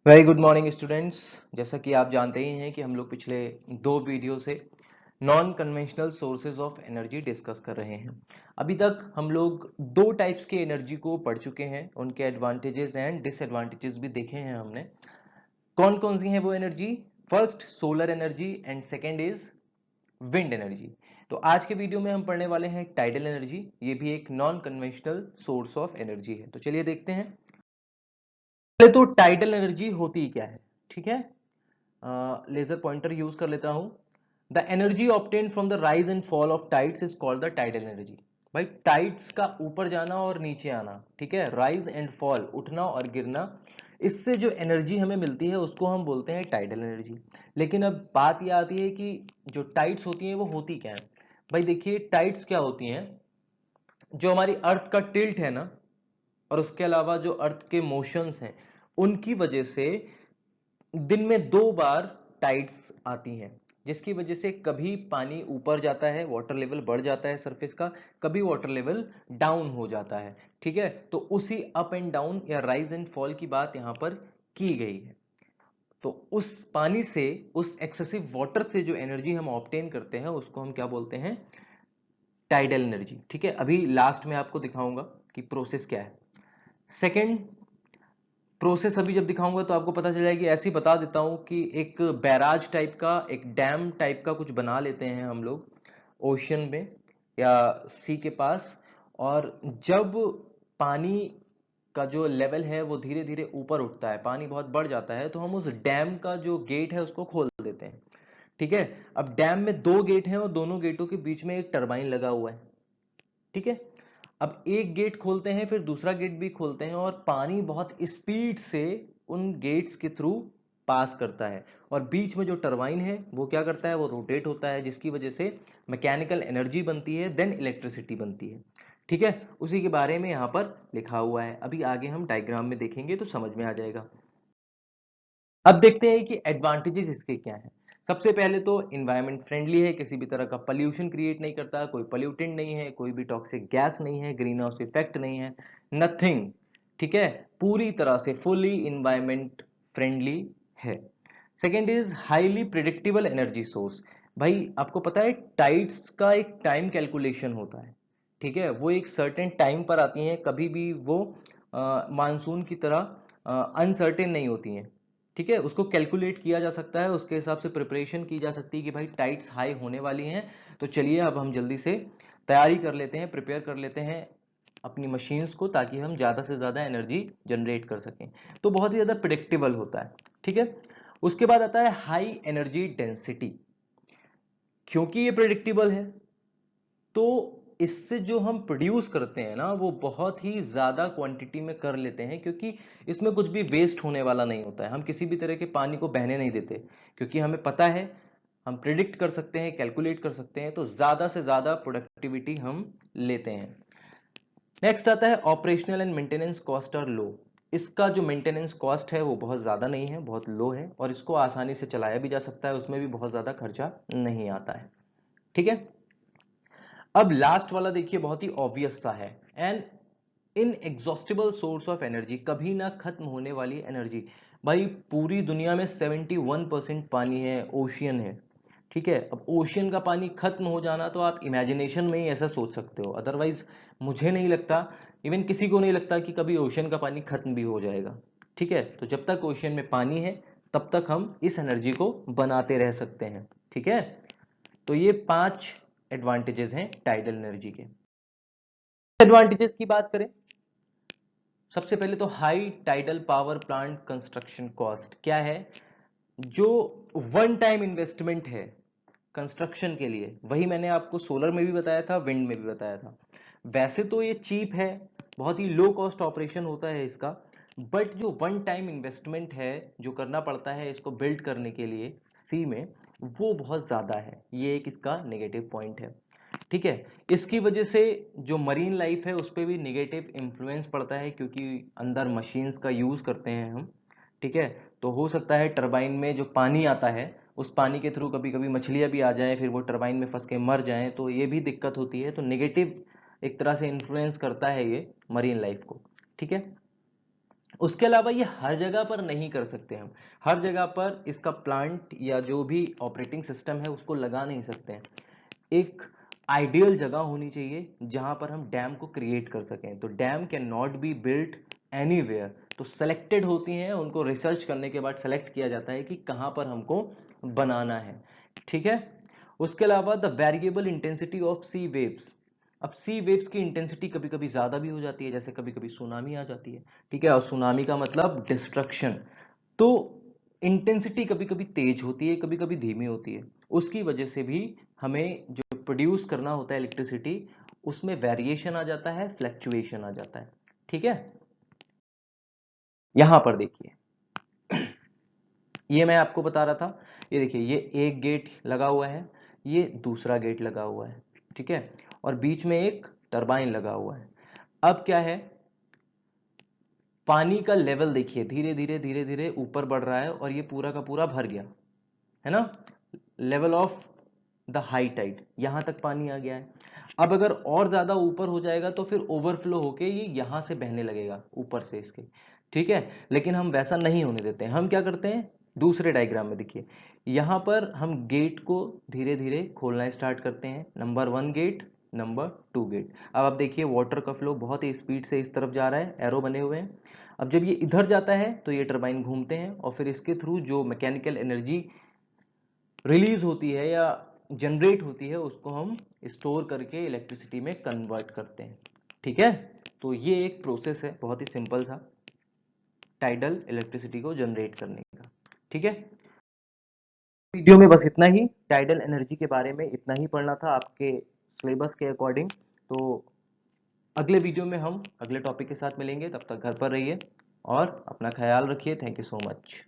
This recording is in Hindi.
Very good morning students. जैसा कि आप जानते ही हैं कि हम लोग पिछले दो वीडियो से non conventional sources of energy discuss कर रहे हैं। अभी तक हम लोग दो टाइप्स के एनर्जी को पढ़ चुके हैं, उनके एडवांटेजेस एंड डिसएडवांटेजेस भी देखे हैं हमने। कौन कौन सी है वो energy? First solar energy and second is wind energy. तो आज के वीडियो में हम पढ़ने वाले हैं टाइडल एनर्जी। ये भी एक non conventional source of energy है। तो चलिए देखते हैं। पहले तो टाइडल एनर्जी होती क्या है, ठीक है। लेजर पॉइंटर यूज कर लेता हूं। The energy obtained from the rise and fall of tides is called the tidal energy. भाई टाइड्स का ऊपर जाना और नीचे आना, ठीक है, राइज एंड फॉल, उठना और गिरना, इससे जो एनर्जी हमें मिलती है उसको हम बोलते हैं टाइडल एनर्जी। लेकिन अब बात यह आती है कि जो टाइड्स होती हैं वो होती क्या है। भाई देखिए, टाइड्स क्या होती हैं? जो हमारी अर्थ का टिल्ट है ना, और उसके अलावा जो अर्थ के मोशंस हैं, उनकी वजह से दिन में दो बार टाइड्स आती हैं, जिसकी वजह से कभी पानी ऊपर जाता है, वाटर लेवल बढ़ जाता है सरफेस का, कभी वाटर लेवल डाउन हो जाता है। ठीक है, तो उसी अप एंड डाउन या राइज एंड फॉल की बात यहां पर की गई है। तो उस पानी से, उस एक्सेसिव वाटर से जो एनर्जी हम ऑब्टेन करते हैं उसको हम क्या बोलते हैं? Tidal energy. ठीक है, अभी लास्ट में आपको दिखाऊंगा कि प्रोसेस क्या है। सेकेंड प्रोसेस अभी जब दिखाऊंगा तो आपको पता चल जाएगी। ऐसे ही बता देता हूं कि एक बैराज टाइप का, एक डैम टाइप का कुछ बना लेते हैं हम लोग ओशन में या सी के पास। और जब पानी का जो लेवल है वो धीरे धीरे ऊपर उठता है, पानी बहुत बढ़ जाता है, तो हम उस डैम का जो गेट है उसको खोल देते हैं। ठीक है, अब डैम में दो गेट हैं और दोनों गेटों के बीच में एक टरबाइन लगा हुआ है। ठीक है, अब एक गेट खोलते हैं, फिर दूसरा गेट भी खोलते हैं, और पानी बहुत स्पीड से उन गेट्स के थ्रू पास करता है। और बीच में जो टरबाइन है वो क्या करता है? वो रोटेट होता है, जिसकी वजह से मैकेनिकल एनर्जी बनती है, देन इलेक्ट्रिसिटी बनती है। ठीक है, उसी के बारे में यहां पर लिखा हुआ है। अभी आगे हम डायग्राम में देखेंगे तो समझ में आ जाएगा। अब देखते हैं कि एडवांटेजेस इसके क्या हैं। सबसे पहले तो इन्वायरमेंट फ्रेंडली है, किसी भी तरह का पॉल्यूशन क्रिएट नहीं करता, कोई पॉल्यूटेंट नहीं है, कोई भी टॉक्सिक गैस नहीं है, ग्रीन हाउस इफेक्ट नहीं है, नथिंग। ठीक है, पूरी तरह से फुली इन्वायरमेंट फ्रेंडली है। Second is highly predictable energy source. भाई आपको पता है टाइड्स का एक टाइम कैलकुलेशन होता है। ठीक है, वो एक सर्टेन टाइम पर आती हैं, कभी भी वो मानसून की तरह अनसर्टेन नहीं होती हैं। ठीक है, उसको कैलकुलेट किया जा सकता है, उसके हिसाब से प्रिपरेशन की जा सकती है कि भाई टाइड्स हाई होने वाली हैं। तो चलिए अब हम जल्दी से तैयारी कर लेते हैं, प्रिपेयर कर लेते हैं अपनी मशीन्स को, ताकि हम ज़्यादा से ज़्यादा एनर्जी जनरेट कर सकें। तो बहुत ही ज़्यादा प्रिडिक्टेबल होता है। ठीक है, उसके बाद आता है हाई एनर्जी डेंसिटी। क्योंकि ये प्रिडिक्टेबल है तो इससे जो हम प्रोड्यूस करते हैं ना वो बहुत ही ज्यादा क्वांटिटी में कर लेते हैं, क्योंकि इसमें कुछ भी वेस्ट होने वाला नहीं होता है। हम किसी भी तरह के पानी को बहने नहीं देते, क्योंकि हमें पता है, हम प्रिडिक्ट कर सकते हैं, कैलकुलेट कर सकते हैं, तो ज्यादा से ज्यादा प्रोडक्टिविटी हम लेते हैं। नेक्स्ट आता है operational and maintenance cost are low. इसका जो मेंटेनेंस कॉस्ट है वो बहुत ज्यादा नहीं है, बहुत लो है, और इसको आसानी से चलाया भी जा सकता है, उसमें भी बहुत ज्यादा खर्चा नहीं आता है। ठीक है, अब लास्ट वाला देखिए, बहुत ही ऑब्वियस सा है। An inexhaustible source of energy, कभी ना खत्म होने वाली एनर्जी। भाई पूरी दुनिया में 71% पानी है, ओशियन है। ठीक है, अब ओशियन का पानी खत्म हो जाना तो आप इमेजिनेशन में ही ऐसा सोच सकते हो, अदरवाइज मुझे नहीं लगता, इवन किसी को नहीं लगता कि कभी ओशियन का पानी खत्म भी हो जाएगा। ठीक है, तो जब तक ओशियन में पानी है तब तक हम इस एनर्जी को बनाते रह सकते हैं। ठीक है, तो ये 5 एडवांटेजेस हैं टाइडल एनर्जी के। एडवांटेजेस की बात करें, सबसे पहले तो high tidal power plant construction cost क्या है? जो वन टाइम इन्वेस्टमेंट है कंस्ट्रक्शन के लिए, वही मैंने आपको सोलर में भी बताया था, विंड में भी बताया था। वैसे तो ये चीप है, बहुत ही लो कॉस्ट ऑपरेशन होता है इसका, बट जो वन टाइम इन्वेस्टमेंट है जो करना पड़ता है इसको बिल्ड करने के लिए सी में, वो बहुत ज्यादा है। ये एक इसका नेगेटिव पॉइंट है। ठीक है, इसकी वजह से जो मरीन लाइफ है उस पर भी निगेटिव इन्फ्लुएंस पड़ता है, क्योंकि अंदर मशीन्स का यूज करते हैं हम। ठीक है, तो हो सकता है टरबाइन में जो पानी आता है उस पानी के थ्रू कभी कभी मछलियां भी आ जाएं, फिर वो टरबाइन में फंस के मर जाएं, तो ये भी दिक्कत होती है। तो नेगेटिव एक तरह से इन्फ्लुएंस करता है ये मरीन लाइफ को। ठीक है, उसके अलावा ये हर जगह पर नहीं कर सकते हम, हर जगह पर इसका प्लांट या जो भी ऑपरेटिंग सिस्टम है उसको लगा नहीं सकते हैं। एक आइडियल जगह होनी चाहिए जहां पर हम डैम को क्रिएट कर सकें। तो dam can not be built anywhere, तो सेलेक्टेड होती हैं, उनको रिसर्च करने के बाद सेलेक्ट किया जाता है कि कहां पर हमको बनाना है। ठीक है। उसके अलावा the variable intensity of sea waves. अब सी वेव्स की इंटेंसिटी कभी कभी ज्यादा भी हो जाती है, जैसे कभी कभी सुनामी आ जाती है। ठीक है, और सुनामी का मतलब डिस्ट्रक्शन। तो इंटेंसिटी कभी कभी तेज होती है, कभी कभी धीमी होती है। उसकी वजह से भी हमें जो प्रोड्यूस करना होता है इलेक्ट्रिसिटी, उसमें वेरिएशन आ जाता है, फ्लैक्चुएशन आ जाता है। ठीक है। यहां पर देखिए, ये मैं आपको बता रहा था, ये देखिए, ये एक गेट लगा हुआ है, ये दूसरा गेट लगा हुआ है। ठीक है, और बीच में एक टरबाइन लगा हुआ है। अब क्या है, पानी का लेवल देखिए धीरे धीरे धीरे धीरे ऊपर बढ़ रहा है और ये पूरा का पूरा भर गया है ना। Level of the high tide, यहां तक पानी आ गया है। अब अगर और ज्यादा ऊपर हो जाएगा तो फिर ओवरफ्लो होके ये यहां से बहने लगेगा ऊपर से इसके। ठीक है, लेकिन हम वैसा नहीं होने देते हैं। हम क्या करते हैं, दूसरे डायग्राम में देखिए, यहां पर हम गेट को धीरे धीरे खोलना स्टार्ट करते हैं। Number 1 gate, number 2 gate. अब आप देखिए वाटर का फ्लो बहुत ही स्पीड से इस तरफ जा रहा है, एरो बने हुए हैं। अब जब ये इधर जाता है तो ये टरबाइन घूमते हैं और फिर इसके थ्रू जो मैकेनिकल एनर्जी रिलीज होती है या जनरेट होती है उसको हम स्टोर करके इलेक्ट्रिसिटी में कन्वर्ट करते हैं। ठीक है, तो ये एक प्रोसेस है बहुत ही सिंपल सा, टाइडल इलेक्ट्रिसिटी को जनरेट करने का। ठीक है, वीडियो में बस इतना ही, टाइडल एनर्जी के बारे में इतना ही पढ़ना था आपके सिलेबस के अकॉर्डिंग। तो अगले वीडियो में हम अगले टॉपिक के साथ मिलेंगे, तब तक घर पर रहिए और अपना ख्याल रखिए। Thank you so much.